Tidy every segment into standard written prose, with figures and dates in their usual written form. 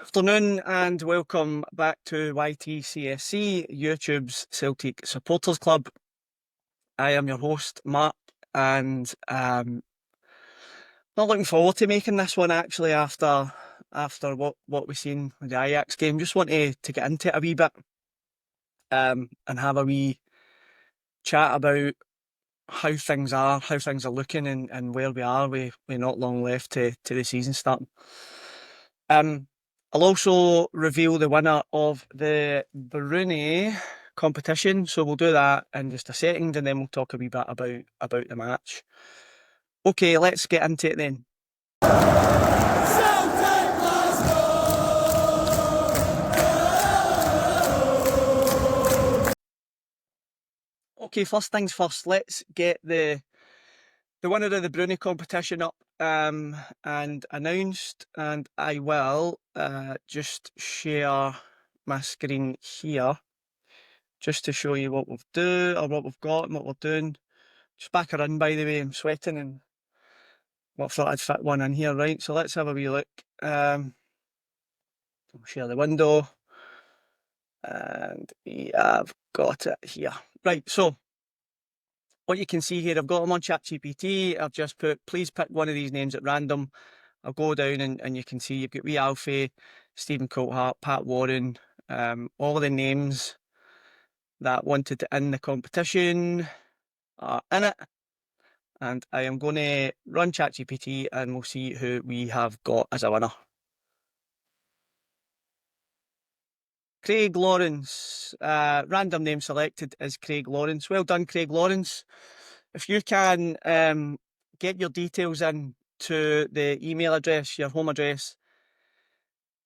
Afternoon and welcome back to YTCSC, YouTube's Celtic Supporters Club. I am your host, Mark, and not looking forward to making this one actually after what we've seen with the Ajax game. Just want to get into it a wee bit and have a wee chat about how things are looking and where we are with not long left to the season starting. I'll also reveal the winner of the Bruny competition, so we'll do that in just a second, and then we'll talk a wee bit about the match. Okay, let's get into it then. Okay, first things first, let's get the winner of the Bruny competition up and announced, and I will just share my screen here just to show you what we've got and what we're doing. Just back a run, by the way. I'm sweating and I thought I'd fit one in here, right? So let's have a wee look. I'll share the window and we have got it here. Right, so what you can see here, I've got them on ChatGPT. I've just put, please pick one of these names at random. I'll go down and you can see you've got wee Alfie, Stephen Coulthart, Pat Warren, all of the names that wanted to in the competition are in it. And I am going to run ChatGPT and we'll see who we have got as a winner. Craig Lawrence, random name selected is Craig Lawrence. Well done, Craig Lawrence. If you can get your details in to the email address, your home address,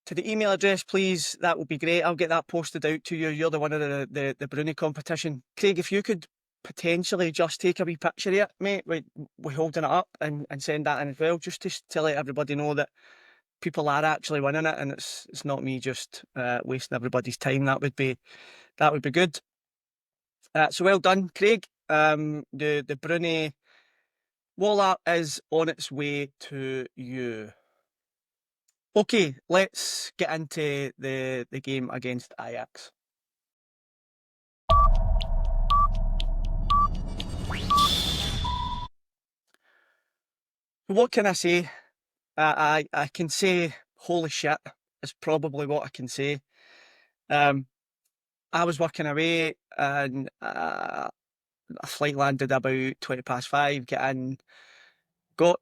to the email address, please, that would be great. I'll get that posted out to you. You're the winner of the Bruny competition. Craig, if you could potentially just take a wee picture of it, mate, we're holding it up and send that in as well, just to let everybody know that people are actually winning it and it's not me just wasting everybody's time. That would be good. So well done, Craig. The Bruny wallet is on its way to you. Okay, let's get into the game against Ajax. What can I say? I can say holy shit is probably what I can say. I was working away and a flight landed about 5:20, got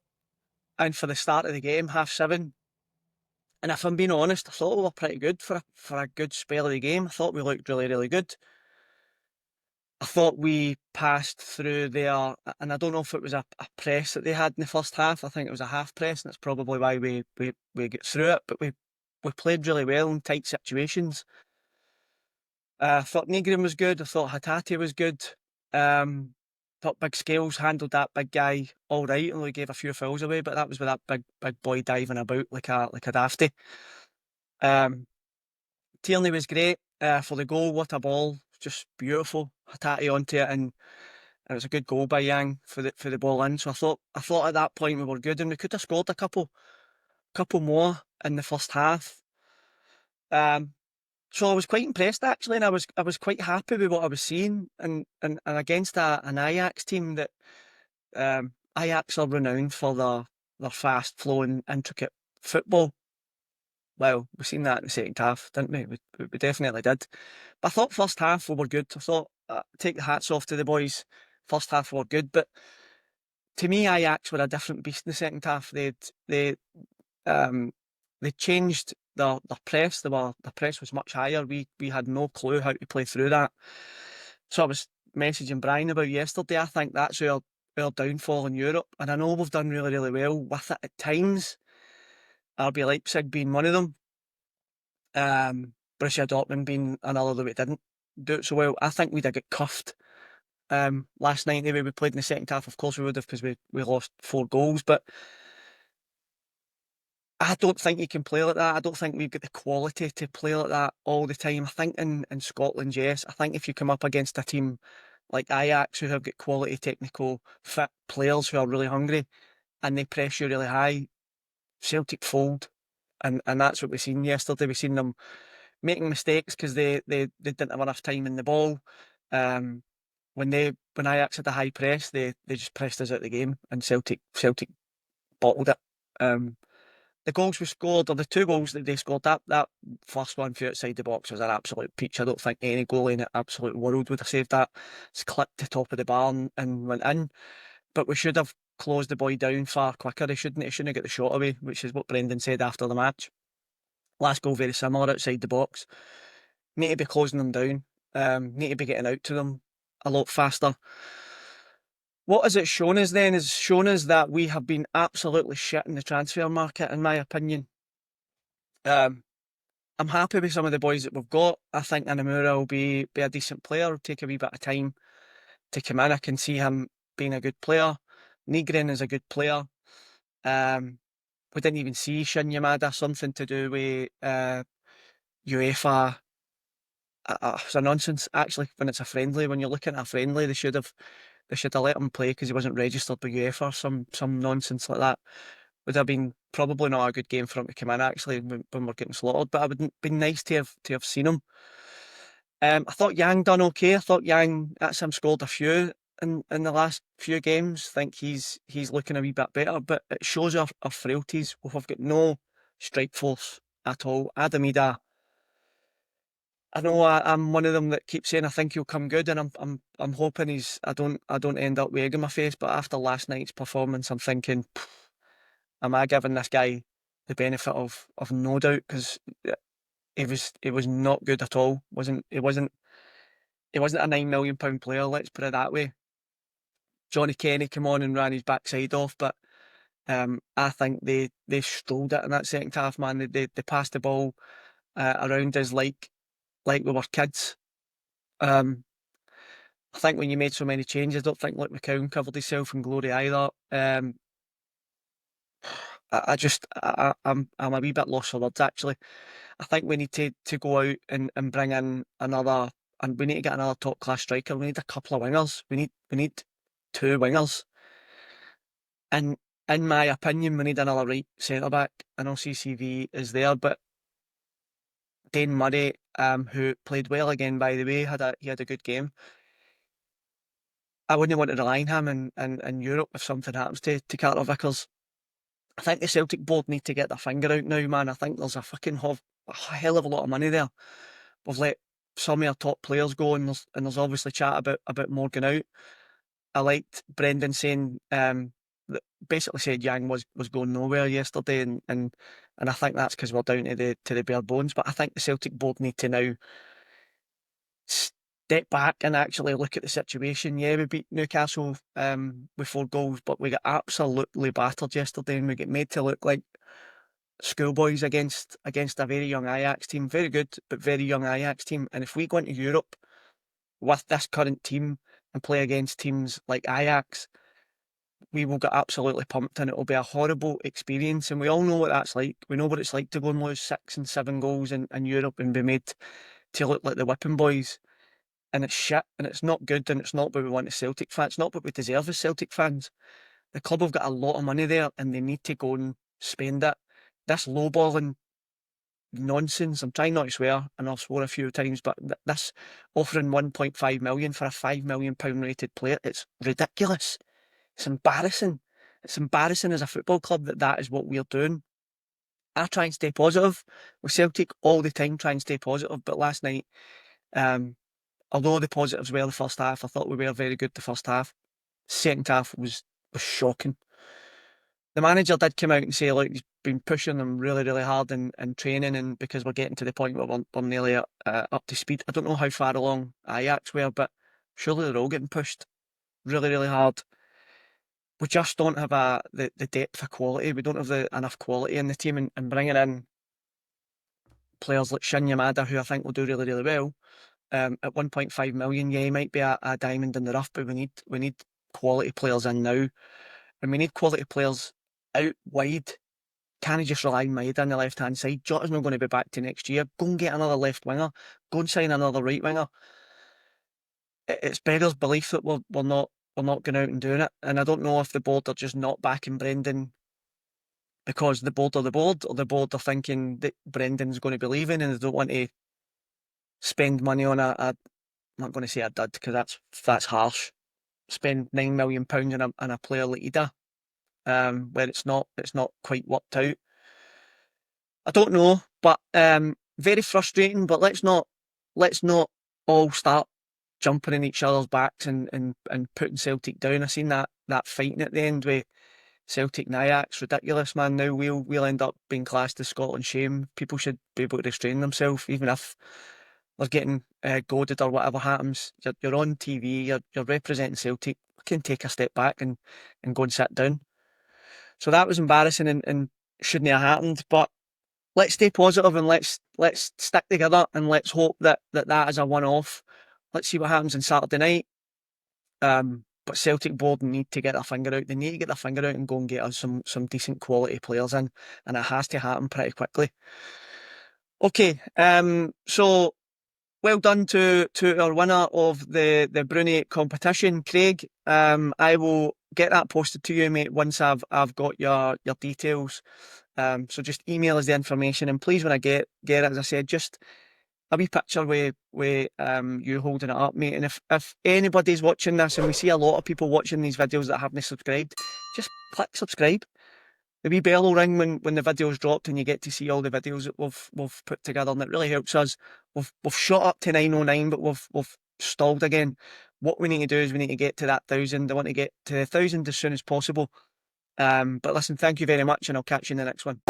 in for the start of the game, 7:30. And if I'm being honest, I thought we were pretty good for a good spell of the game. I thought we looked really, really good. I thought we passed through there, and I don't know if it was a press that they had in the first half. I think it was a half press, and that's probably why we get through it. But we played really well in tight situations. I thought Negrin was good. I thought Hatate was good. Thought Big Scales handled that big guy all right, only gave a few fouls away, but that was with that big boy diving about like a dafty. Tierney was great for the goal. What a ball! Just beautiful. Hatate onto it, and it was a good goal by Yang for the ball in. So I thought at that point we were good, and we could have scored a couple more in the first half. So I was quite impressed actually, and I was quite happy with what I was seeing, and against an Ajax team that Ajax are renowned for their fast flowing, intricate football. Well, we've seen that in the second half, didn't we? We definitely did. But I thought first half we were good. I thought take the hats off to the boys. First half we were good, but to me Ajax were a different beast in the second half. They changed their press. Their press was much higher. We had no clue how to play through that. So I was messaging Brian about yesterday. I think that's our downfall in Europe. And I know we've done really, really well with it at times. RB Leipzig being one of them. Borussia Dortmund being another that we didn't do it so well. I think we'd have got cuffed last night. The way we played in the second half, of course we would have, because we lost 4 goals. But I don't think you can play like that. I don't think we've got the quality to play like that all the time. I think in Scotland, yes. I think if you come up against a team like Ajax, who have got quality, technical, fit players who are really hungry, and they press you really high, Celtic fold And that's what we seen yesterday. We seen them making mistakes because they didn't have enough time in the ball. When Ajax had a high press, they just pressed us out the game, and Celtic bottled it. The goals we scored, or the two goals that they scored, that first one from outside the box was an absolute peach. I don't think any goalie in the absolute world would have saved that. It's clipped the top of the bar and went in. But we should have closed the boy down far quicker. He shouldn't have got the shot away, which is what Brendan said after the match. Last goal very similar outside the box. Need to be closing them down. Need to be getting out to them a lot faster. What has it shown us then? Is shown us that we have been absolutely shit in the transfer market, in my opinion. I'm happy with some of the boys that we've got. I think Anamura will be a decent player. It'll take a wee bit of time to come in. I can see him being a good player. Nygren is a good player. We didn't even see Shin Yamada, something to do with UEFA. It's a nonsense, actually, when it's a friendly. When you're looking at a friendly, they should have let him play because he wasn't registered with UEFA. Some nonsense like that. Would have been probably not a good game for him to come in, actually, when we're getting slaughtered. But it would been nice to have seen him. I thought Yang done okay. I thought Yang, that's him, scored a few in the last few games. I think he's looking a wee bit better, but it shows our frailties. We've got no strike force at all. Adamida, I know I'm one of them that keeps saying I think he'll come good, and I'm hoping I don't end up with egg in my face. But after last night's performance, I'm thinking, am I giving this guy the benefit of no doubt? Because he was not good at all. He wasn't a £9 million player. Let's put it that way. Johnny Kenny came on and ran his backside off, but I think they strolled it in that second half. Man, they passed the ball around us like we were kids. I think when you made so many changes, I don't think Luke McCown covered himself in glory either. I'm a wee bit lost for words, actually. I think we need to go out and bring in another, and we need to get another top class striker. We need a couple of wingers. We need two wingers. And in my opinion, we need another right centre back. I know CCV is there, but Dane Murray, who played well again, by the way, he had a good game. I wouldn't want to rely on him in Europe if something happens to Carter Vickers. I think the Celtic board need to get their finger out now, man. I think there's a hell of a lot of money there. We've let some of our top players go, and there's obviously chat about more going out. I liked Brendan saying that basically said Yang was going nowhere yesterday, and I think that's because we're down to the bare bones. But I think the Celtic board need to now step back and actually look at the situation. Yeah, we beat Newcastle with 4 goals, but we got absolutely battered yesterday, and we get made to look like schoolboys against a very young Ajax team. Very good, but very young Ajax team. And if we go into Europe with this current team and play against teams like Ajax, we will get absolutely pumped, and it will be a horrible experience. And we all know what that's like. We know what it's like to go and lose 6 and 7 goals in Europe and be made to look like the whipping boys. And it's shit, and it's not good, and it's not what we want as Celtic fans. It's not what we deserve as Celtic fans. The club have got a lot of money there, and they need to go and spend it. This lowballing nonsense, I'm trying not to swear, and I've swore a few times, but this offering 1.5 million for a £5 million rated player, it's ridiculous. It's embarrassing. It's embarrassing as a football club that is what we're doing. I try and stay positive with Celtic all the time, try and stay positive, but last night, although the positives were the first half, I thought we were very good the first half. Second half was shocking. The manager did come out and say, look, he's been pushing them really, really hard in training, and because we're getting to the point where we're nearly up to speed. I don't know how far along Ajax were, but surely they're all getting pushed really, really hard. We just don't have the depth of quality. We don't have enough quality in the team, and bringing in players like Shin Yamada, who I think will do really, really well, at 1.5 million, yeah, he might be a diamond in the rough, but we need quality players in now, and we need quality players out wide. Can't just rely on Maeda on the left hand side. Jota's not going to be back to next year. Go and get another left winger. Go and sign another right winger. It's beggars belief that we're not going out and doing it, and I don't know if the board are just not backing Brendan because the board are the board, or the board are thinking that Brendan's going to be leaving and they don't want to spend money on I'm not going to say a dud because that's harsh. Spend £9 million on a player like Ida, where it's not quite worked out. I don't know, but very frustrating. But let's not all start jumping in each other's backs and putting Celtic down. I seen that fighting at the end with Celtic and Ajax, ridiculous, man. Now we'll end up being classed as Scotland shame. People should be able to restrain themselves, even if they're getting goaded or whatever happens. You're on TV, you're representing Celtic. You can take a step back and go and sit down. So that was embarrassing and shouldn't have happened. But let's stay positive and let's stick together and let's hope that is a one-off. Let's see what happens on Saturday night. But Celtic board need to get their finger out. They need to get their finger out and go and get us some decent quality players in, and it has to happen pretty quickly. Okay, so well done to our winner of the Bruny competition, Craig. I will get that posted to you, mate, once I've got your details. So just email us the information, and please, when I get it, as I said, just a wee picture with you holding it up, mate. And if anybody's watching this, and we see a lot of people watching these videos that haven't subscribed, just click subscribe. The wee bell will ring when the video's dropped and you get to see all the videos that we've put together, and it really helps us. We've shot up to 909, but we've stalled again. What we need to do is we need to get to that 1,000. I want to get to the 1,000 as soon as possible. But listen, thank you very much, and I'll catch you in the next one.